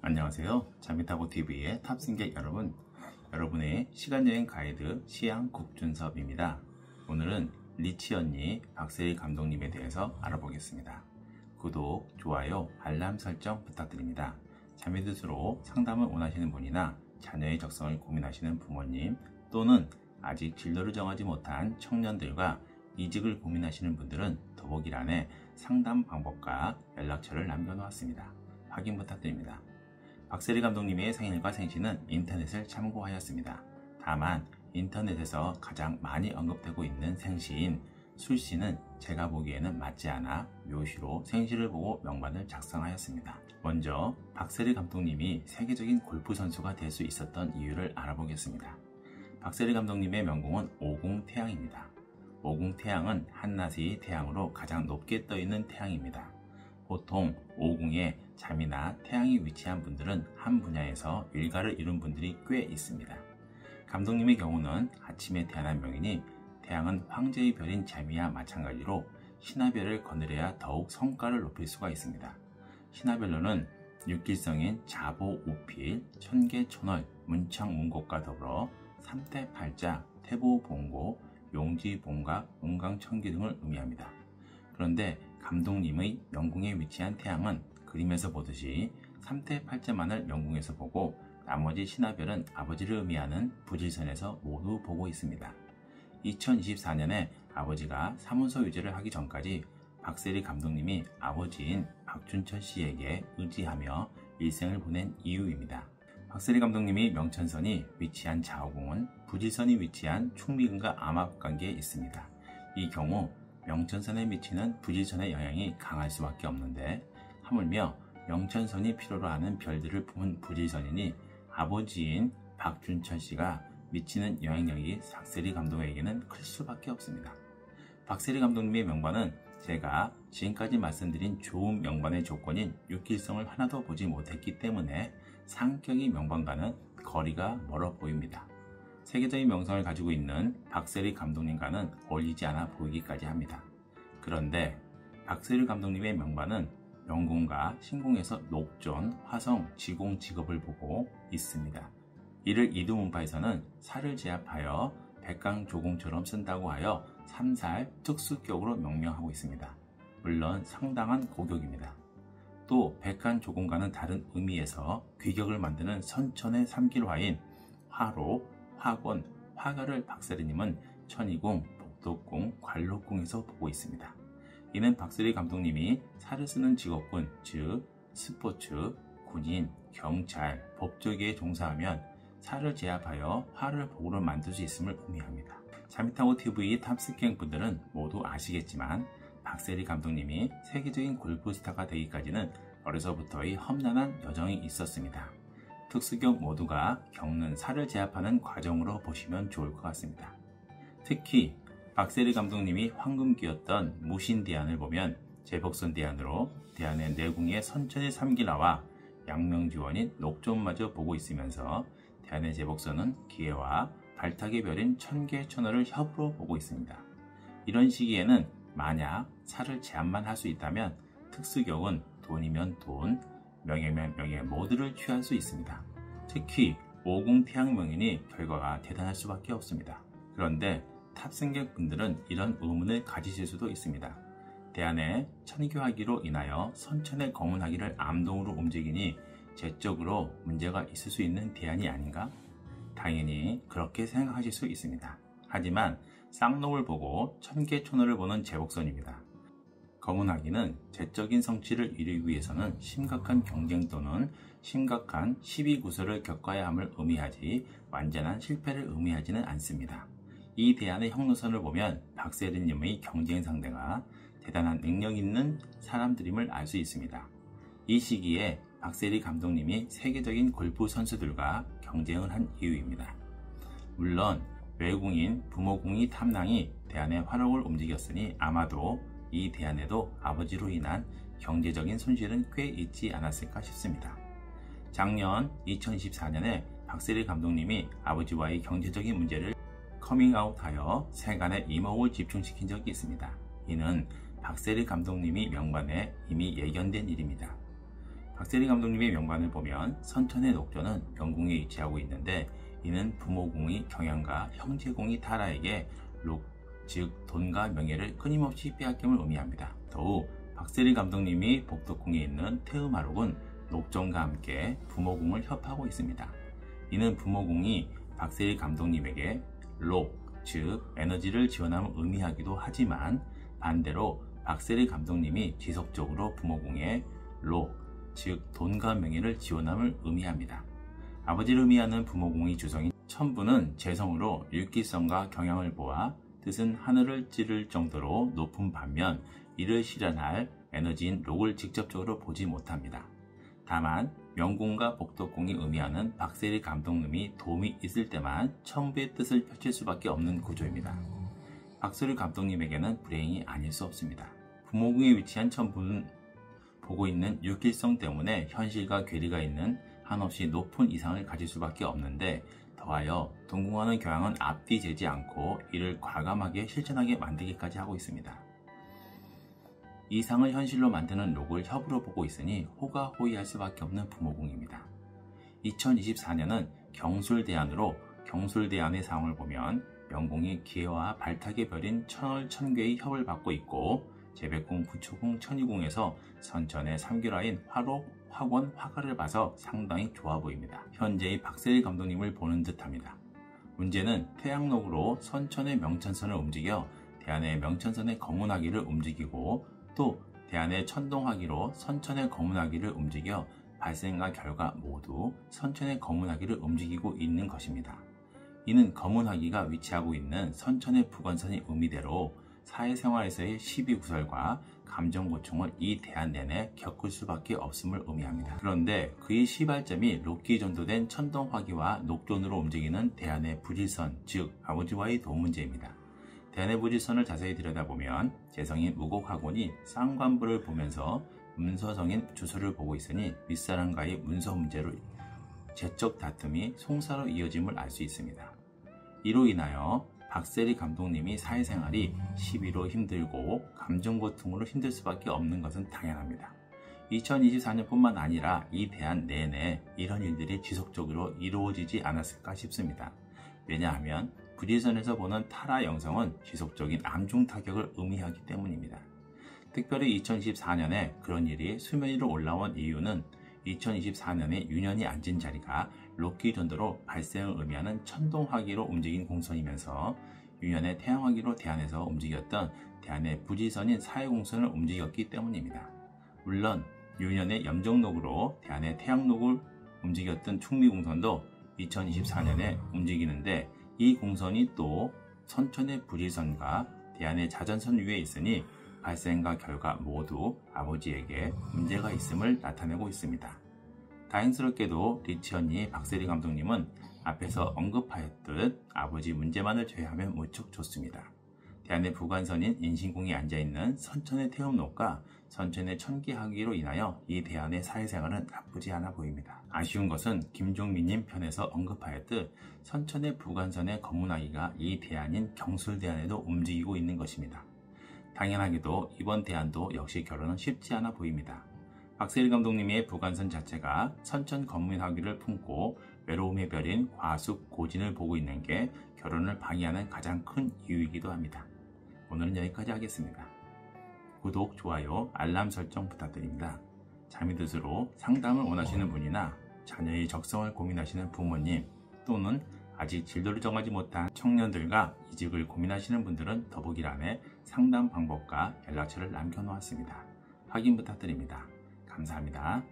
안녕하세요. 잠이타고TV의 탑승객 여러분, 여러분의 시간여행 가이드 시향국준섭입니다. 오늘은 리치 언니 박세리 감독님에 대해서 알아보겠습니다. 구독, 좋아요, 알람 설정 부탁드립니다. 자매드스로 상담을 원하시는 분이나 자녀의 적성을 고민하시는 부모님 또는 아직 진로를 정하지 못한 청년들과 이직을 고민하시는 분들은 더보기란에 상담 방법과 연락처를 남겨놓았습니다. 확인 부탁드립니다. 박세리 감독님의 생일과 생신은 인터넷을 참고하였습니다. 다만 인터넷에서 가장 많이 언급되고 있는 생시인 술시는 제가 보기에는 맞지 않아 묘시로 생시를 보고 명반을 작성하였습니다. 먼저 박세리 감독님이 세계적인 골프 선수가 될 수 있었던 이유를 알아보겠습니다. 박세리 감독님의 명궁은 오공태양입니다. 오공태양은 한낮의 태양으로 가장 높게 떠있는 태양입니다. 보통 오궁에 잠이나 태양이 위치한 분들은 한 분야에서 일가를 이룬 분들이 꽤 있습니다. 감독님의 경우는 아침에 태어난 명이니 태양은 황제의 별인 잠이와 마찬가지로 신하별을 거느려야 더욱 성과를 높일 수가 있습니다. 신하별로는 육길성인 자보, 우필, 천계, 천월, 문청, 문곡과 더불어 삼태, 팔자, 태보, 봉고, 용지, 봉각, 운강, 천기 등을 의미합니다. 그런데 감독님의 명궁에 위치한 태양은 그림에서 보듯이 3태 8자만을 명궁에서 보고 나머지 신하별은 아버지를 의미하는 부질선에서 모두 보고 있습니다. 2024년에 아버지가 사문서 유지를 하기 전까지 박세리 감독님이 아버지인 박준철 씨에게 의지하며 일생을 보낸 이유입니다. 박세리 감독님이 명천선이 위치한 자오궁은 부질선이 위치한 충미근과 암합관계에 있습니다. 이 경우 명천선에 미치는 부질선의 영향이 강할 수밖에 없는데 하물며 명천선이 필요로 하는 별들을 품은 부질선이니 아버지인 박준철 씨가 미치는 영향력이 박세리 감독에게는 클 수밖에 없습니다. 박세리 감독님의 명반은 제가 지금까지 말씀드린 좋은 명반의 조건인 육길성을 하나도 보지 못했기 때문에 상격의 명반과는 거리가 멀어 보입니다. 세계적인 명성을 가지고 있는 박세리 감독님과는 어울리지 않아 보이기까지 합니다. 그런데 박세리 감독님의 명반은 명궁과 신궁에서 녹존, 화성, 지공, 직업을 보고 있습니다. 이를 이두문파에서는 살을 제압하여 백강조공처럼 쓴다고 하여 삼살 특수격으로 명명하고 있습니다. 물론 상당한 고격입니다. 또 백간조공과는 다른 의미에서 귀격을 만드는 선천의 삼길화인 화로, 화권, 화가를 박세리님은 천이궁, 복덕궁, 관록궁에서 보고 있습니다. 이는 박세리 감독님이 살을 쓰는 직업군, 즉 스포츠, 군인, 경찰, 법조계에 종사하면 살을 제압하여 화를 복으로 만들 수 있음을 의미합니다. 잠이타고TV 탑스킹 분들은 모두 아시겠지만 박세리 감독님이 세계적인 골프 스타가 되기까지는 어려서부터의 험난한 여정이 있었습니다. 특수격 모두가 겪는 살을 제압하는 과정으로 보시면 좋을 것 같습니다. 특히 박세리 감독님이 황금기였던 무신대안을 보면 제복선대안으로 대안의 내궁의 선천의 삼기라와 양명지원인 녹존마저 보고 있으면서 대안의 제복선은 기회와 발탁의 별인 천계, 천월을 협으로 보고 있습니다. 이런 시기에는 만약 살을 제압만 할 수 있다면 특수격은 돈이면 돈, 명예면 명예 모두를 취할 수 있습니다. 특히 오궁태양명인이 결과가 대단할 수밖에 없습니다. 그런데 탑승객 분들은 이런 의문을 가지실 수도 있습니다. 대안의 천교하기로 인하여 선천의 검은하기를 암동으로 움직이니 재적으로 문제가 있을 수 있는 대안이 아닌가? 당연히 그렇게 생각하실 수 있습니다. 하지만 쌍록을 보고 천계천월을 보는 제복선입니다. 검은하기는 재적인 성취를 이루기 위해서는 심각한 경쟁 또는 심각한 시비구설을 겪어야 함을 의미하지 완전한 실패를 의미하지는 않습니다. 이 대안의 형로선을 보면 박세리님의 경쟁 상대가 대단한 능력 있는 사람들임을 알 수 있습니다. 이 시기에 박세리 감독님이 세계적인 골프 선수들과 경쟁을 한 이유입니다. 물론 외궁인 부모궁이 탐낭이 대안의 화력을 움직였으니 아마도 이 대안에도 아버지로 인한 경제적인 손실은 꽤 있지 않았을까 싶습니다. 작년 2024년에 박세리 감독님이 아버지와의 경제적인 문제를 커밍아웃하여 세간의 이목을 집중시킨 적이 있습니다. 이는 박세리 감독님이 명반에 이미 예견된 일입니다. 박세리 감독님의 명반을 보면 선천의 녹조는 명궁에 위치하고 있는데, 이는 부모궁이 경양과 형제궁이 타라에게 록, 즉 돈과 명예를 끊임없이 빼앗김을 의미합니다. 더욱 박세리 감독님이 복덕궁에 있는 태음하록은 녹정과 함께 부모궁을 협하고 있습니다. 이는 부모궁이 박세리 감독님에게 록, 즉 에너지를 지원함을 의미하기도 하지만, 반대로 박세리 감독님이 지속적으로 부모궁에 록, 즉 돈과 명예를 지원함을 의미합니다. 아버지를 의미하는 부모궁의 주성인 천부는 재성으로 율기성과 경향을 보아 뜻은 하늘을 찌를 정도로 높은 반면, 이를 실현할 에너지인 록을 직접적으로 보지 못합니다. 다만 명궁과 복덕궁이 의미하는 박세리 감독님이 도움이 있을 때만 천부의 뜻을 펼칠 수밖에 없는 구조입니다. 박세리 감독님에게는 불행이 아닐 수 없습니다. 부모궁에 위치한 천부는 보고 있는 육길성 때문에 현실과 괴리가 있는 한없이 높은 이상을 가질 수밖에 없는데, 더하여 동궁하는 경향은 앞뒤 재지 않고 이를 과감하게 실천하게 만들기까지 하고 있습니다. 이상을 현실로 만드는 록을 협으로 보고 있으니 호가호위할 수밖에 없는 부모궁입니다. 2024년은 경술대안으로 경술대안의 상황을 보면 명궁이 기해와 발탁의 별인 천월천괴의 협을 받고 있고, 재백궁, 부초궁, 천이궁에서 선천의 3결화인 화록, 화권, 화가를 봐서 상당히 좋아 보입니다. 현재의 박세리 감독님을 보는 듯합니다. 문제는 태양록으로 선천의 명천선을 움직여 대안의 명천선의 거문하기를 움직이고, 또 대안의 천동하기로 선천의 거문하기를 움직여 발생과 결과 모두 선천의 거문하기를 움직이고 있는 것입니다. 이는 거문하기가 위치하고 있는 선천의 부관선의 의미대로 사회생활에서의 시비구설과 감정고충을 이 대안 내내 겪을 수밖에 없음을 의미합니다. 그런데 그의 시발점이 록기 전도된 천동화기와 녹존으로 움직이는 대안의 부질선, 즉 아버지와의 돈 문제입니다. 대안의 부질선을 자세히 들여다보면 재성인 우곡학원이 쌍관부를 보면서 문서성인 주소를 보고 있으니 윗사람과의 문서 문제로 재적 다툼이 송사로 이어짐을 알 수 있습니다. 이로 인하여 박세리 감독님이 사회생활이 시비로 힘들고 감정고통으로 힘들 수밖에 없는 것은 당연합니다. 2024년뿐만 아니라 이 대안 내내 이런 일들이 지속적으로 이루어지지 않았을까 싶습니다. 왜냐하면 부지선에서 보는 타라 영성은 지속적인 암중 타격을 의미하기 때문입니다. 특별히 2024년에 그런 일이 수면 위로 올라온 이유는 2024년에 유년이 앉은 자리가 록기 전도로 발생을 의미하는 천동화기로 움직인 공선이면서 유년의 태양화기로 대안에서 움직였던 대안의 부지선인 사회공선을 움직였기 때문입니다. 물론 유년의 염정록으로 대안의 태양록을 움직였던 충미공선도 2024년에 움직이는데, 이 공선이 또 선천의 부지선과 대안의 자전선 위에 있으니 발생과 결과 모두 아버지에게 문제가 있음을 나타내고 있습니다. 다행스럽게도 리치언니 박세리 감독님은 앞에서 언급하였듯 아버지 문제만을 제외하면 무척 좋습니다. 대안의 부관선인 인신궁에 앉아있는 선천의 태음록과 선천의 천기하기로 인하여 이 대안의 사회생활은 나쁘지 않아 보입니다. 아쉬운 것은 김종민님 편에서 언급하였듯 선천의 부관선의 거문하기가 이 대안인 경술대안에도 움직이고 있는 것입니다. 당연하게도 이번 대안도 역시 결혼은 쉽지 않아 보입니다. 박세리 감독님의 부관선 자체가 선천 거문하기를 품고 외로움의 별인 과숙, 고진을 보고 있는 게 결혼을 방해하는 가장 큰 이유이기도 합니다. 오늘은 여기까지 하겠습니다. 구독, 좋아요, 알람 설정 부탁드립니다. 자미드스로 상담을 원하시는 분이나 자녀의 적성을 고민하시는 부모님, 또는 아직 진로를 정하지 못한 청년들과 이직을 고민하시는 분들은 더보기란에 상담 방법과 연락처를 남겨놓았습니다. 확인 부탁드립니다. 감사합니다.